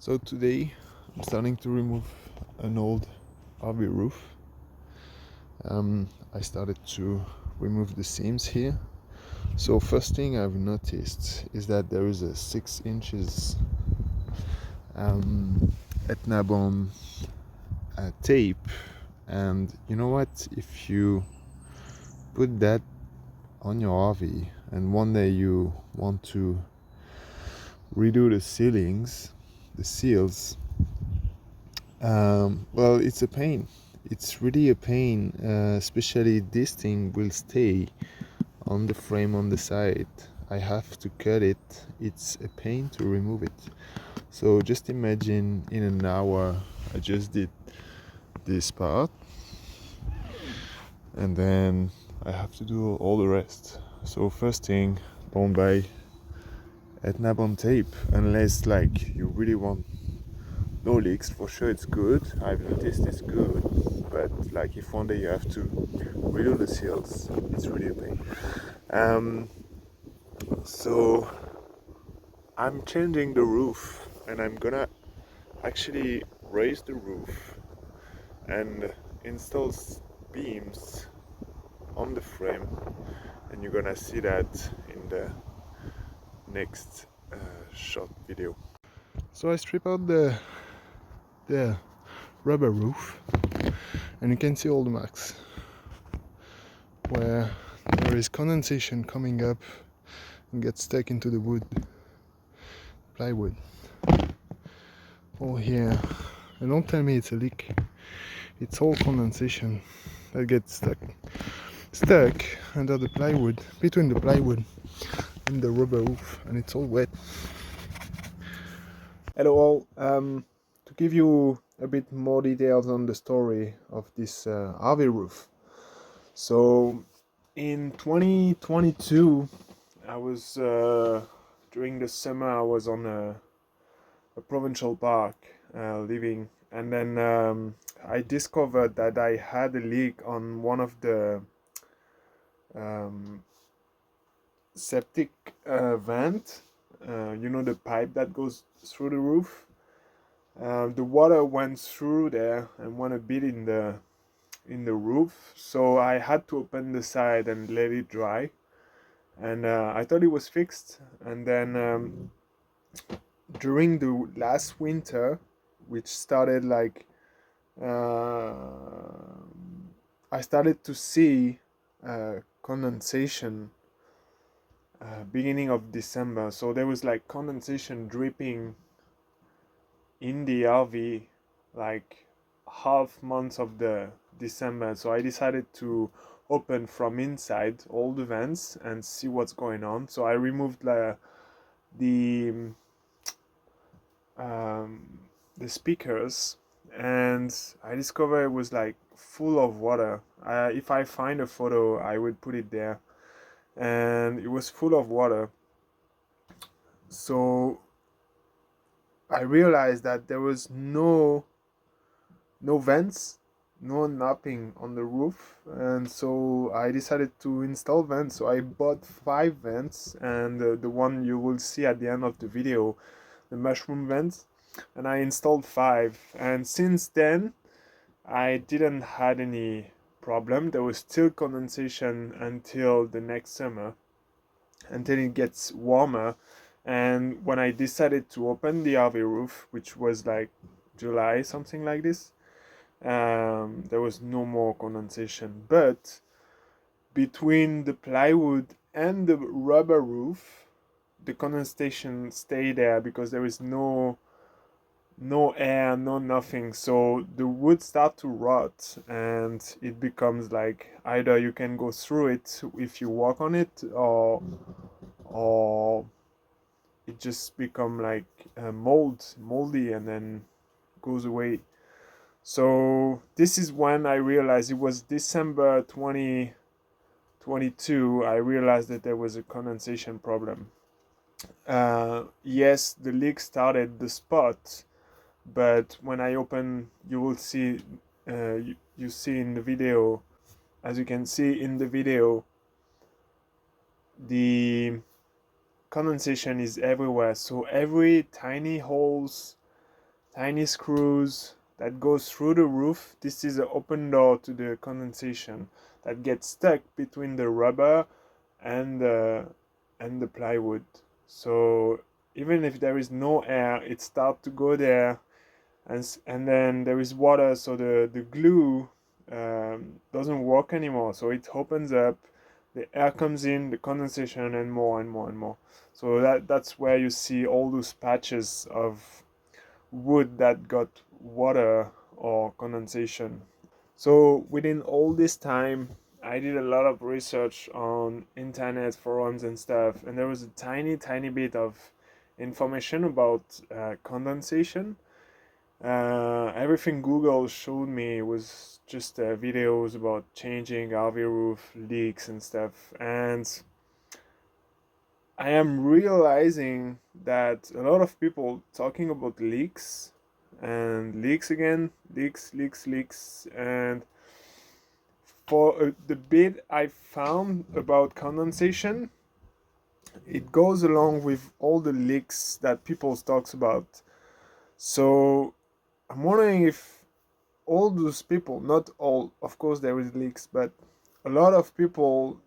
So today I'm starting to remove an old RV roof. I started to remove the seams here. So first thing I've noticed is that there is a 6 inches Etnabond tape, and you know what? If you put that on your RV and one day you want to redo the ceilings, the seals, well, it's a pain. It's really a pain, especially this thing will stay on the frame on the side. I have to cut it. It's a pain to remove it. So just imagine in an hour I just did this part, and then I have to do all the rest. So first thing, don't buy Etnabond tape unless like you really want no leaks. For sure it's good, I've noticed it's good, but like if one day you have to redo the seals, it's really a pain. So I'm changing the roof, and I'm gonna actually raise the roof and install beams on the frame, and you're gonna see that in the next short video. So I strip out the rubber roof, and you can see all the marks where there is condensation coming up and gets stuck into the plywood. All here, and don't tell me it's a leak. It's all condensation that gets stuck under the plywood, between the plywood and the rubber roof, and it's all wet. Hello all. To give you a bit more details on the story of this RV roof. So in 2022, I was during the summer. I was on a provincial park living, and then I discovered that I had a leak on one of the septic vent. You know, the pipe that goes through the roof. The water went through there and went a bit in the roof, so I had to open the side and let it dry. And I thought it was fixed, and then during the last winter, which started like I started to see condensation beginning of December. So there was like condensation dripping in the RV like half months of the December. So I decided to open from inside all the vents and see what's going on. So I removed the speakers, and I discovered it was like full of water. If I find a photo, I would put it there, and it was full of water. So I realized that there was no vents, no napping on the roof, and so I decided to install vents. So I bought 5 vents, and the one you will see at the end of the video, the mushroom vents, and I installed 5. And since then I didn't had any problem. There was still condensation until the next summer, until it gets warmer. And when I decided to open the RV roof, which was like July, something like this, there was no more condensation. But between the plywood and the rubber roof, the condensation stayed there because there is no air, no nothing. So the wood start to rot, and it becomes like either you can go through it if you walk on it, or it just become like moldy and then goes away. So this is when I realized, it was December 2022, I realized that there was a condensation problem. Yes, the leak started the spot, but when I open, you will see, you see in the video, as you can see in the video, the condensation is everywhere. So every tiny holes, tiny screws that goes through the roof. This is an open door to the condensation that gets stuck between the rubber and the plywood. So even if there is no air, it starts to go there, and then there is water, so the glue doesn't work anymore. So it opens up, the air comes in, the condensation, and more and more and more. So that's where you see all those patches of wood that got water or condensation. So within all this time, I did a lot of research on internet forums and stuff, and there was a tiny bit of information about condensation. Everything Google showed me was just videos about changing RV roof leaks and stuff, and I am realizing that a lot of people talking about leaks and leaks again, leaks, and for the bit I found about condensation, it goes along with all the leaks that people talks about. So I'm wondering if all those people, not all, of course there is leaks, but a lot of people,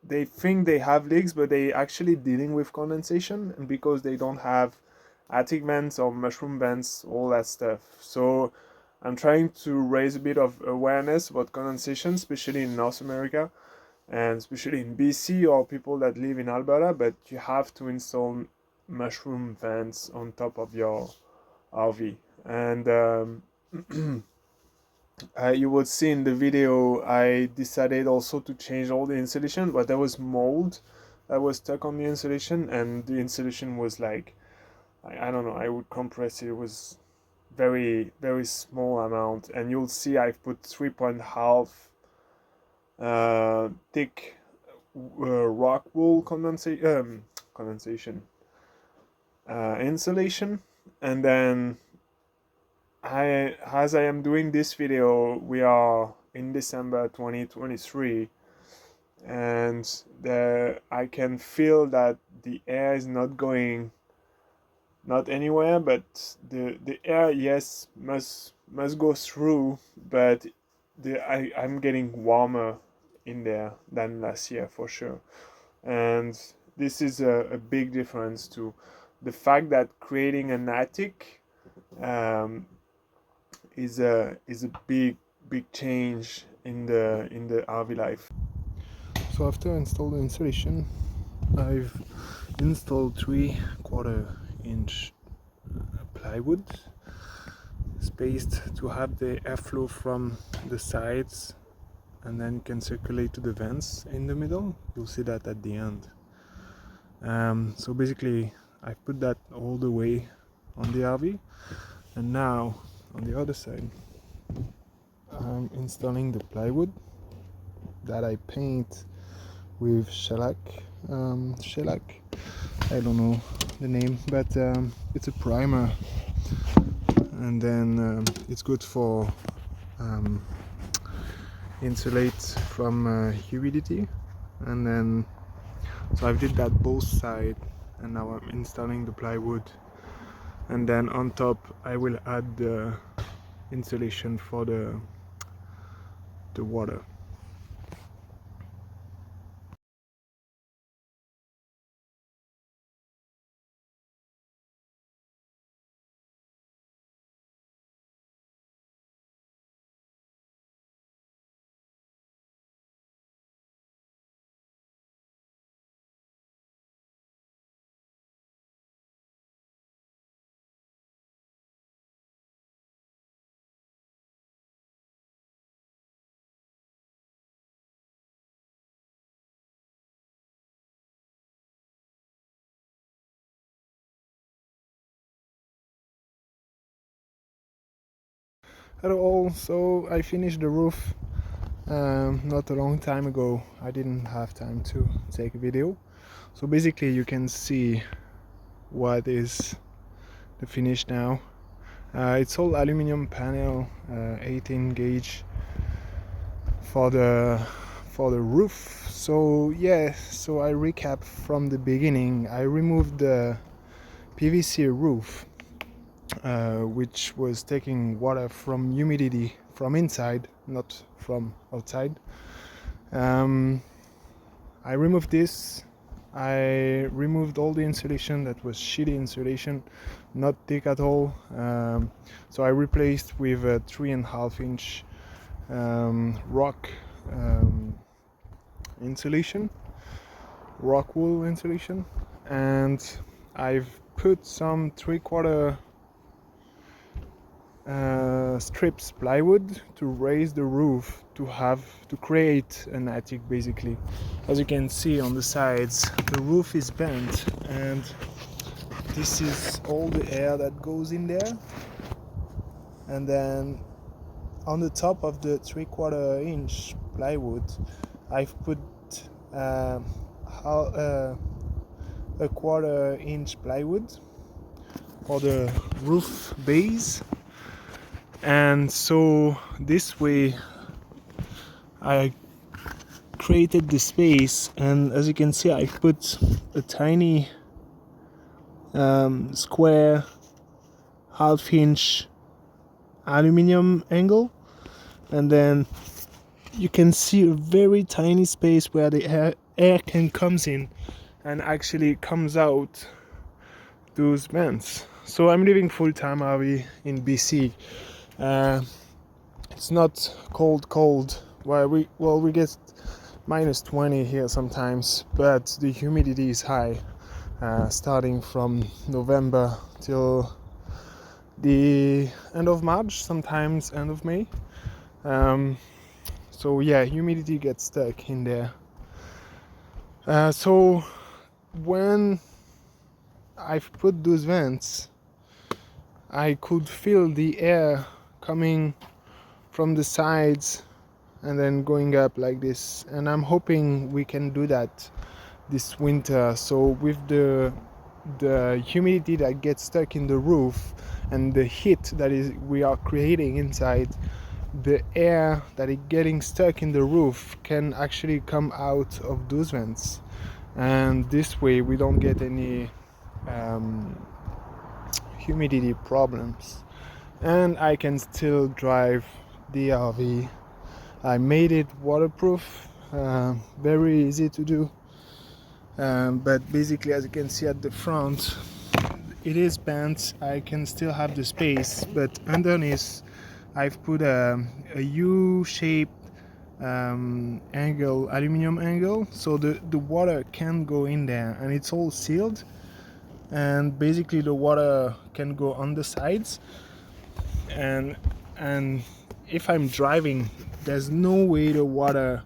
they think they have leaks, but they actually dealing with condensation, and because they don't have attic vents or mushroom vents, all that stuff. So I'm trying to raise a bit of awareness about condensation, especially in North America and especially in BC or people that live in Alberta. But you have to install mushroom vents on top of your RV, and you would see in the video I decided also to change all the insulation, but there was mold that was stuck on the insulation, and the insulation was like, I don't know, I would compress it, it was very small amount, and you'll see I've put 3.5 thick rock wool condensation insulation. And then as I am doing this video, we are in December 2023, and I can feel that the air is not going, not anywhere, but the air, yes, must go through, but I'm getting warmer in there than last year for sure. And this is a big difference to the fact that creating an attic is a big change in the RV life. So after I installed the insulation, I've installed 3/4 inch plywood spaced to have the airflow from the sides, and then you can circulate to the vents in the middle. You'll see that at the end. So basically I put that all the way on the RV, and now on the other side I'm installing the plywood that I paint with shellac. I don't know the name, but it's a primer, and then it's good for insulate from humidity. And then so I did that both sides, and now I'm installing the plywood, and then on top I will add the insulation for the water. Hello all, so I finished the roof not a long time ago. I didn't have time to take a video, so basically you can see what is the finish now. It's all aluminum panel, 18 gauge for the roof. So yeah, so I recap from the beginning. I removed the PVC roof which was taking water from humidity from inside, not from outside. I removed this. I removed all the insulation that was shitty insulation, not thick at all. So I replaced with a 3.5 inch rock insulation, rock wool insulation, and I've put some 3/4 strips plywood to raise the roof to create an attic. Basically, as you can see on the sides, the roof is bent, and this is all the air that goes in there. And then on the top of the 3/4 inch plywood, I've put a 1/4 inch plywood for the roof base. And so this way I created the space, and as you can see, I put a tiny square 1/2 inch aluminum angle, and then you can see a very tiny space where the air can comes in and actually comes out those vents. So I'm living full-time RV in BC. It's not cold where we get -20 here sometimes, but the humidity is high, starting from November till the end of March, sometimes end of May. So yeah, humidity gets stuck in there. So when I've put those vents, I could feel the air coming from the sides and then going up like this, and I'm hoping we can do that this winter. So with the humidity that gets stuck in the roof and the heat that we are creating inside, the air that is getting stuck in the roof can actually come out of those vents, and this way we don't get any humidity problems, and I can still drive the RV. I made it waterproof, very easy to do, but basically, as you can see at the front, it is bent. I can still have the space, but underneath I've put a U-shaped angle, aluminum angle, so the water can go in there, and it's all sealed, and basically the water can go on the sides, and if I'm driving, there's no way the water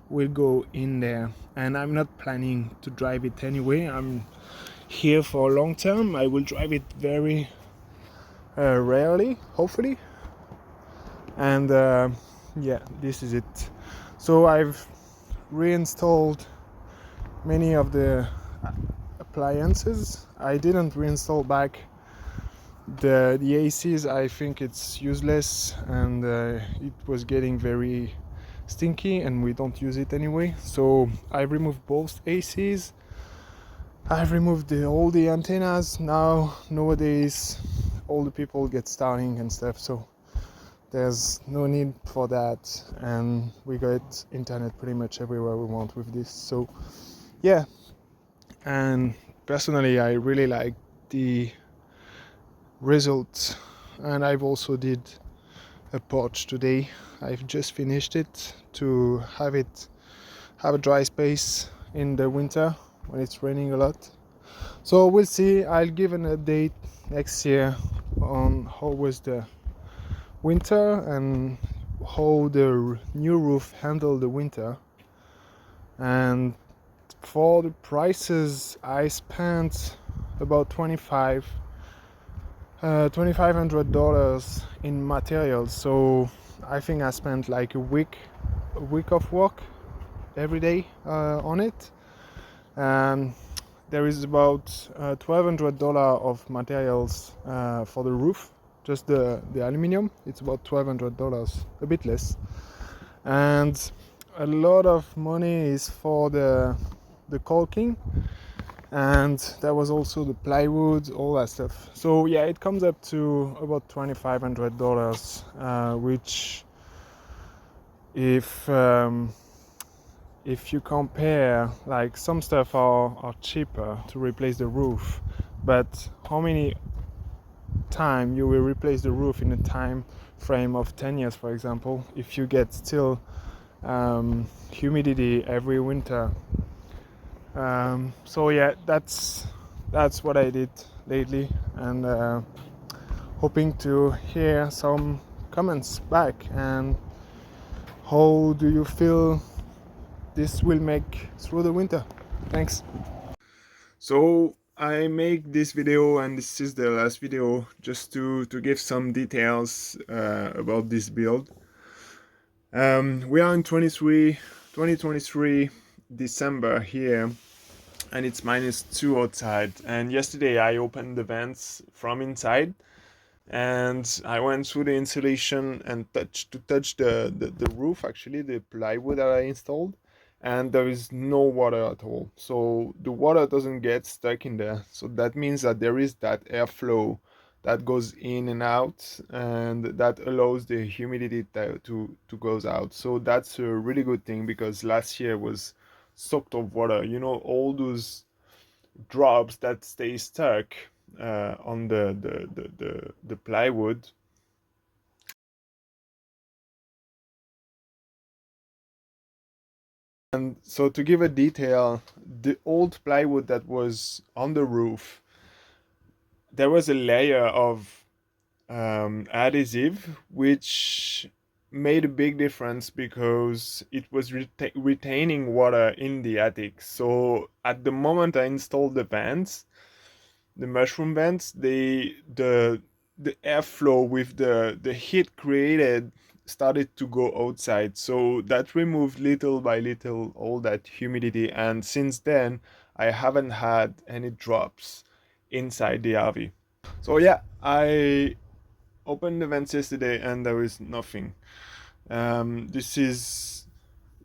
will go in there, and I'm not planning to drive it anyway. I'm here for long term. I will drive it very rarely, hopefully, and yeah, this is it. So I've reinstalled many of the appliances. I didn't reinstall back the ACs. I think it's useless, and it was getting very stinky, and we don't use it anyway. So I removed both ACs. I've removed all the antennas. Nowadays all the people get Starlink and stuff, so there's no need for that, and we got internet pretty much everywhere we want with this. So yeah, and personally I really like the results, and I've also did a porch today. I've just finished it to have a dry space in the winter when it's raining a lot. So we'll see. I'll give an update next year on how was the winter and how the new roof handled the winter. And for the prices, I spent about $2,500 in materials. So I think I spent like a week of work every day on it. And there is about $1,200 of materials for the roof, just the aluminum. It's about $1,200, a bit less, and a lot of money is for the caulking, and there was also the plywood, all that stuff. So yeah, it comes up to about $2,500, which if if you compare, like, some stuff are cheaper to replace the roof, but how many time you will replace the roof in a time frame of 10 years, for example, if you get still humidity every winter? So yeah, that's what I did lately, and hoping to hear some comments back. And how do you feel this will make through the winter? Thanks. So I make this video, and this is the last video, just to give some details about this build. We are in 2023 December here, and it's -2 outside. And yesterday I opened the vents from inside, and I went through the insulation and touch the roof, actually the plywood that I installed, and there is no water at all. So the water doesn't get stuck in there. So that means that there is that airflow that goes in and out, and that allows the humidity to goes out. So that's a really good thing, because last year was soaked of water. You know, all those drops that stay stuck on the plywood. And so, to give a detail, the old plywood that was on the roof, there was a layer of adhesive which made a big difference, because it was retaining water in the attic. So at the moment I installed the vents, the mushroom vents, the airflow with the heat created started to go outside. So that removed little by little all that humidity, and since then I haven't had any drops inside the RV. So yeah, I opened the vents yesterday and there is nothing. This is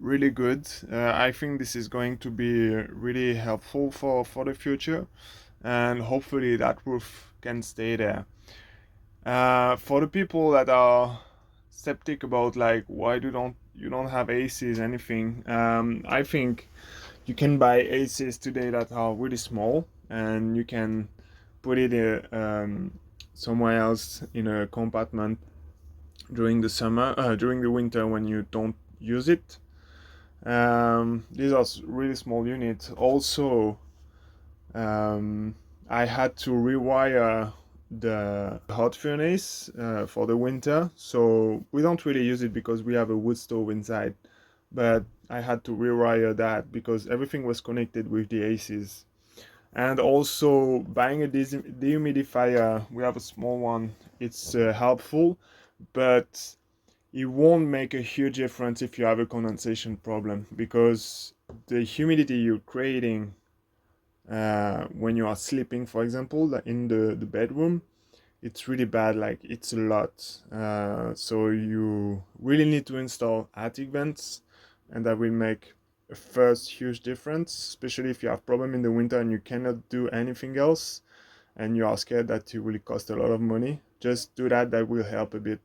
really good. I think this is going to be really helpful for the future, and hopefully that roof can stay there. For the people that are skeptic about, like, why don't you don't have ACs, anything, I think you can buy ACs today that are really small, and you can put it somewhere else in a compartment during the summer, during the winter when you don't use it. These are really small units. Also, I had to rewire the hot furnace for the winter, so we don't really use it because we have a wood stove inside, but I had to rewire that because everything was connected with the ACs. And also, buying a dehumidifier, we have a small one, it's helpful, but it won't make a huge difference if you have a condensation problem, because the humidity you're creating when you are sleeping, for example, in the bedroom, it's really bad, like it's a lot. So you really need to install attic vents, and that will make a first huge difference, especially if you have problem in the winter and you cannot do anything else and you are scared that it will cost a lot of money. Just do that, that will help a bit.